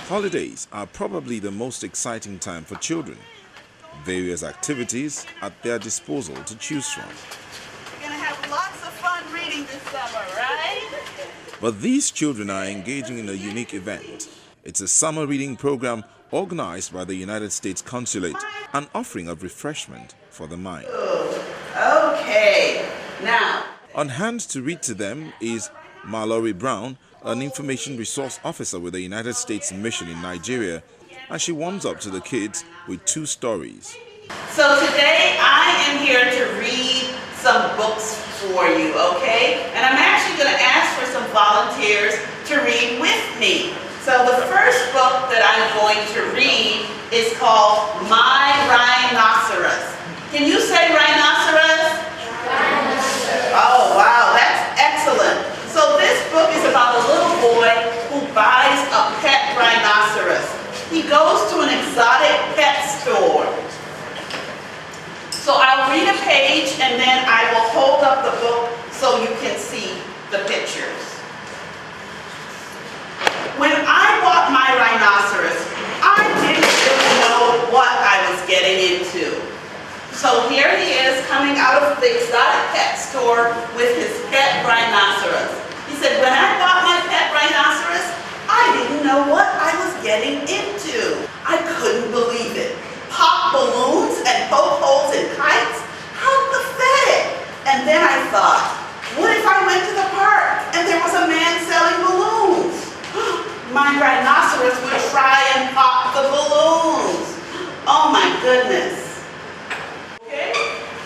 Holidays are probably the most exciting time for children. Various activities at their disposal to choose from. We're going to have lots of fun reading this summer, right? But these children are engaging in a unique event. It's a summer reading program organized by the United States Consulate, an offering of refreshment for the mind. Okay, now. On hand to read to them is Mallory Brown, an information resource officer with the United States Mission in Nigeria, and she warms up to the kids with 2 stories. So today I am here to read some books for you, okay? And I'm actually going to ask for some volunteers to read with me. So the first book that I'm going to read is called My Rhinoceros. Can you say rhinoceros? Rhinoceros. Oh, wow, that's excellent. So this book is about a little boy who buys a pet rhinoceros. He goes to an exotic pet store. So I'll read a page and then I will hold up the book so you can see the pictures. When I bought my rhinoceros, I didn't really know what I was getting into. So here he is coming out of the exotic pet store with his pet rhinoceros. He said, when I bought my pet rhinoceros, I didn't know what I was getting into. I couldn't believe it. Pop balloons and poke holes in kites? How pathetic. And then I thought, what if I went to the park and there was a man selling balloons? My rhinoceros would try and pop the balloons. Oh my goodness. Okay,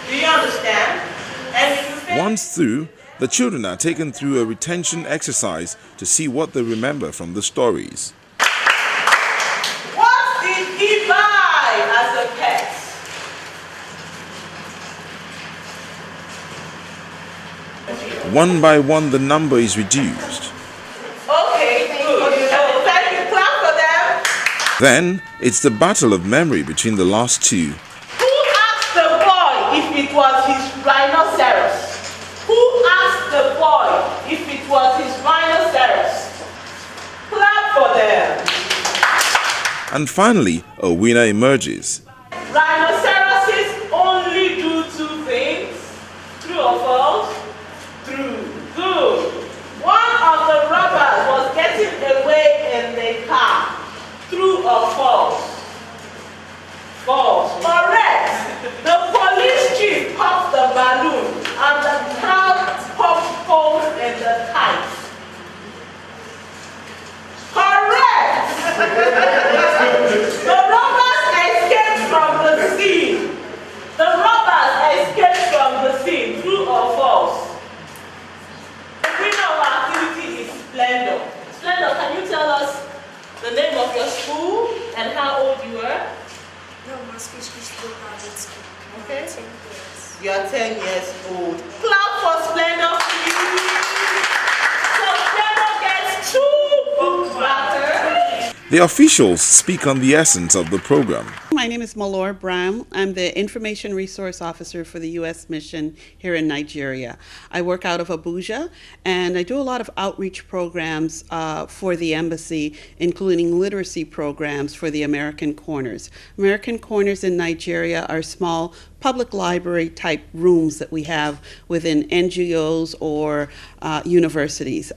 do you understand? Once through, the children are taken through a retention exercise to see what they remember from the stories. What did he buy as a pet? One by one, the number is reduced. Okay, good. Oh, thank you. Clap for them. Then, it's the battle of memory between the last 2. Who asked the boy if it was his rhinoceros? Who asked the boy if it was his rhinoceros? Clap for them. And finally, a winner emerges. Rhinoceroses only do 2 things. True or false? True. Good. One of the robbers was getting away in the car. True or false? False. Correct. The police chief popped the balloon and the crowd popped holes in the kite. Correct. The robbers escaped from the scene. The robbers escaped from the scene. True or false? The winner of our activity is Splendor. Splendor, can you tell us the name of your school and how old you were? No, my speech is still private school. Okay. 10 years. You are 10 years old. Clap for Splendor, please. So Splendor gets 2 book markers. The officials speak on the essence of the program. My name is Mallory Brown. I'm the Information Resource Officer for the U.S. Mission here in Nigeria. I work out of Abuja, and I do a lot of outreach programs for the embassy, including literacy programs for the American Corners. American Corners in Nigeria are small public library type rooms that we have within NGOs or universities.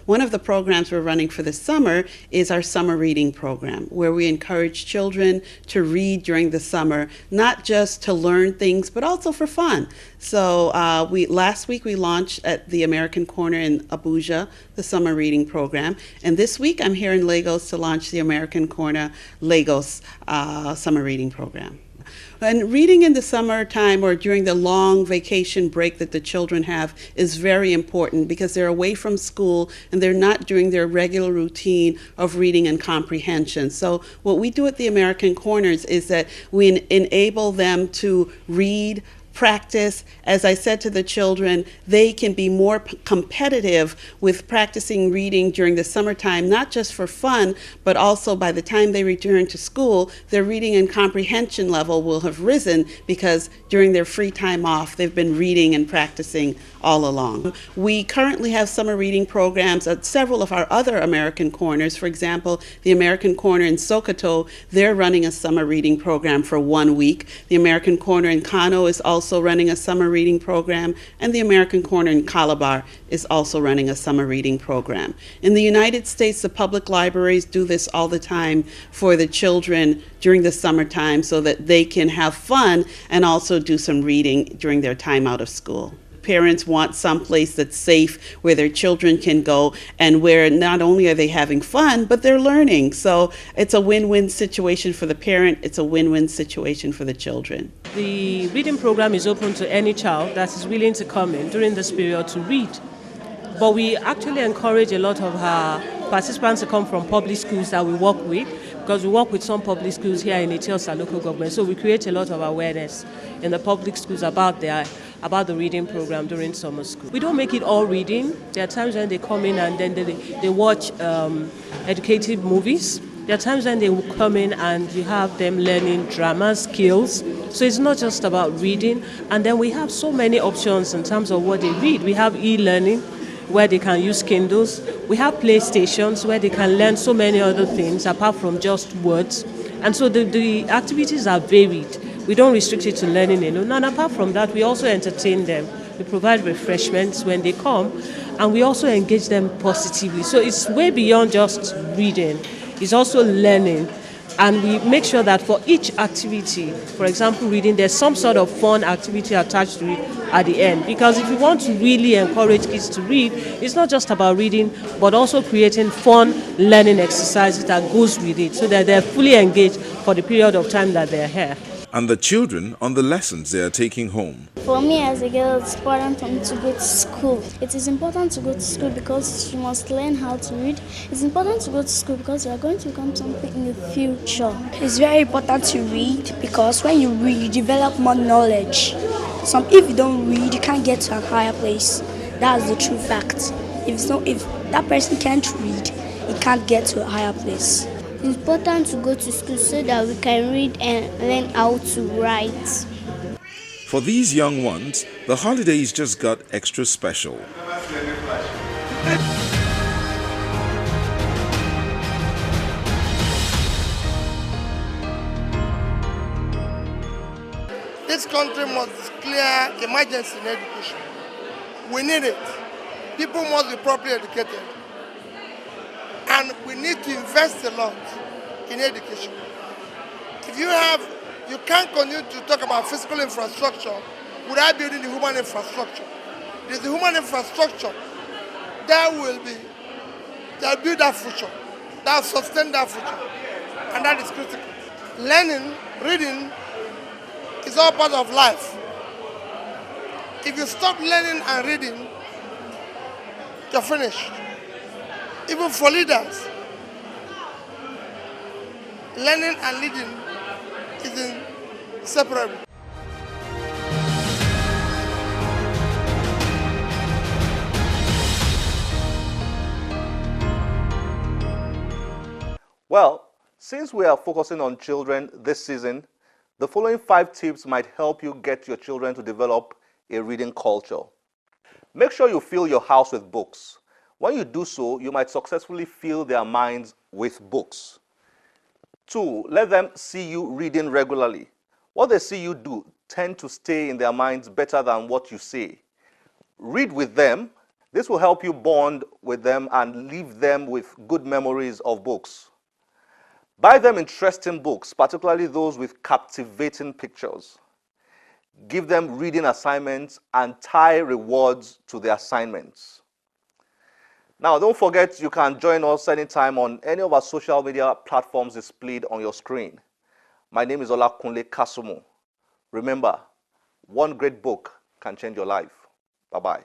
One of the programs we're running for the summer is our summer reading program, where we encourage children to read during the summer, not just to learn things, but also for fun. So last week we launched at the American Corner in Abuja, the summer reading program. And this week I'm here in Lagos to launch the American Corner Lagos summer reading program. And reading in the summertime or during the long vacation break that the children have is very important because they're away from school and they're not doing their regular routine of reading and comprehension. So what we do at the American Corners is that we enable them to read practice. As I said to the children, they can be more competitive with practicing reading during the summertime, not just for fun, but also by the time they return to school, their reading and comprehension level will have risen because during their free time off, they've been reading and practicing all along. We currently have summer reading programs at several of our other American Corners. For example, the American Corner in Sokoto, they're running a summer reading program for 1 week. The American Corner in Kano is also running a summer reading program, and the American Corner in Calabar is also running a summer reading program. In the United States, the public libraries do this all the time for the children during the summertime so that they can have fun and also do some reading during their time out of school. Parents want some place that's safe where their children can go and where not only are they having fun, but they're learning. So it's a win-win situation for the parent, it's a win-win situation for the children. The reading program is open to any child that is willing to come in during this period to read. But we actually encourage a lot of our participants to come from public schools that we work with, because we work with some public schools here in Etiosa local government. So we create a lot of awareness in the public schools about the reading program during summer school. We don't make it all reading. There are times when they come in and then they watch educative movies. There are times when they will come in and you have them learning drama skills. So it's not just about reading. And then we have so many options in terms of what they read. We have e-learning where they can use Kindles. We have playstations where they can learn so many other things apart from just words. And so the activities are varied. We don't restrict it to learning alone. And apart from that, we also entertain them. We provide refreshments when they come, and we also engage them positively. So it's way beyond just reading. It's also learning. And we make sure that for each activity, for example, reading, there's some sort of fun activity attached to it at the end. Because if you want to really encourage kids to read, it's not just about reading, but also creating fun learning exercises that goes with it so that they're fully engaged for the period of time that they're here. And the children on the lessons they are taking home. For me as a girl, it's important for me to go to school. It is important to go to school because you must learn how to read. It's important to go to school because you are going to become something in the future. It's very important to read because when you read, you develop more knowledge. If you don't read, you can't get to a higher place. That's the true fact. If that person can't read, he can't get to a higher place. It's important to go to school so that we can read and learn how to write. For these young ones, the holidays just got extra special. This country must declare emergency in education. We need it. People must be properly educated. And we need to invest a lot in education. You can't continue to talk about physical infrastructure without building the human infrastructure. It is the human infrastructure that will build that future, that will sustain that future, and that is critical. Learning, reading is all part of life. If you stop learning and reading, you're finished. Even for leaders, learning and leading is inseparable. Well, since we are focusing on children this season, the following 5 tips might help you get your children to develop a reading culture. Make sure you fill your house with books. When you do so, you might successfully fill their minds with books. 2, let them see you reading regularly. What they see you do tend to stay in their minds better than what you say. Read with them. This will help you bond with them and leave them with good memories of books. Buy them interesting books, particularly those with captivating pictures. Give them reading assignments and tie rewards to the assignments. Now, don't forget you can join us anytime on any of our social media platforms displayed on your screen. My name is Olakunle Kasumu. Remember, one great book can change your life. Bye-bye.